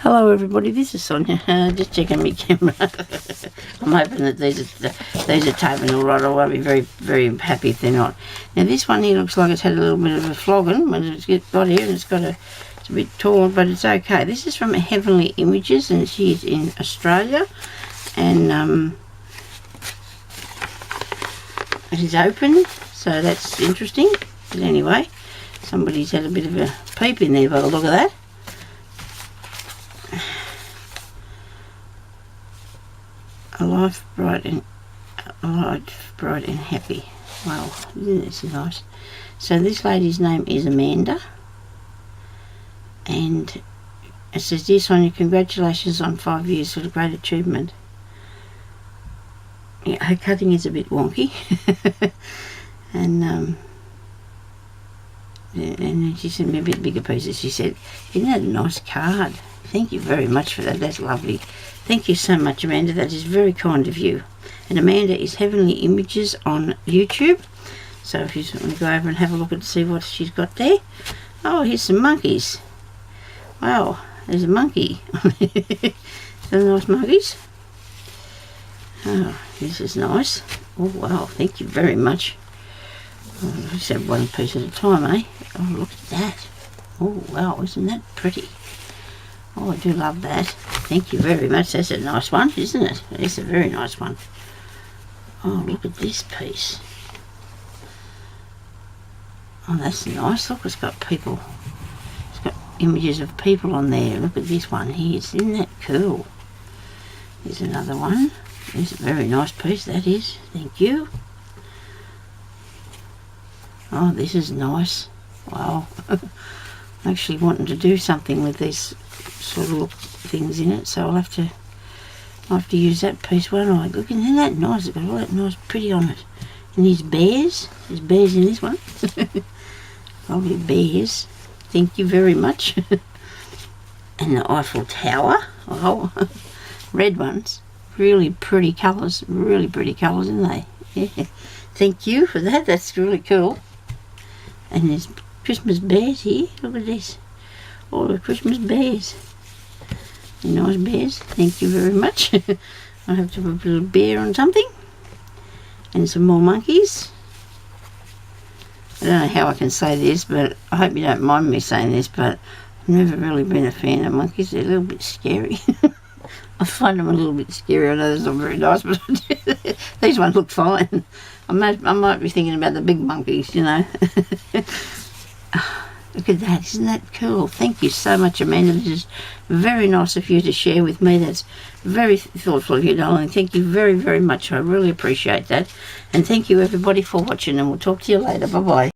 Hello everybody, this is Sonia. Just checking my camera. I'm hoping that these are taping all right. I won't be very happy if they're not. Now this one here looks like it's had a little bit of a flogging when it's got here, and it's a bit torn, but it's okay. This is from Heavenly Images, and she's in Australia, and it is open, so that's interesting. But anyway, somebody's had a bit of a peep in there by the look of that. A life bright and happy. Wow, isn't this nice? So this lady's name is Amanda, and it says, "Dear Sonia, congratulations on 5 years. What a great achievement." Yeah, her cutting is a bit wonky, and then she sent me a bit bigger pieces. She said, "Isn't that a nice card? Thank you very much for that. That's lovely. Thank you so much, Amanda. That is very kind of you." And Amanda is Heavenly Images on YouTube. So if you want to go over and have a look and see what she's got there. Oh, here's some monkeys. Wow, there's a monkey. Those nice monkeys. Oh, this is nice. Oh, wow. Thank you very much. Oh, just have one piece at a time, eh? Oh, look at that. Oh, wow. Isn't that pretty? Oh, I do love that. Thank you very much. That's a nice one, isn't it? It's a very nice one. Oh, look at this piece. Oh, that's nice. Look, it's got people. It's got images of people on there. Look at this one here. Isn't that cool? Here's another one. It's a very nice piece, that is. Thank you. Oh, this is nice. Wow. I'm actually wanting to do something with these sort of things in it, so I'll have to use that piece, won't I? Look, isn't that nice? It's got all that nice pretty on it. And there's bears. There's bears in this one. Lovely bears. Thank you very much. And the Eiffel Tower. Oh, red ones. Really pretty colours. Really pretty colours, aren't they? Yeah. Thank you for that. That's really cool. And there's Christmas bears here. Look at this. All the Christmas bears. Nice bears. Thank you very much. I have to put a little bear on something. And some more monkeys. I don't know how I can say this, but I hope you don't mind me saying this, but I've never really been a fan of monkeys. They're a little bit scary. I find them a little bit scary. I know that's not very nice, but these ones look fine. I might be thinking about the big monkeys, you know. Look at that. Isn't that cool? Thank you so much, Amanda. This is very nice of you to share with me. That's very thoughtful of you, darling. Thank you very much. I really appreciate that. And thank you, everybody, for watching, and we'll talk to you later. Bye-bye.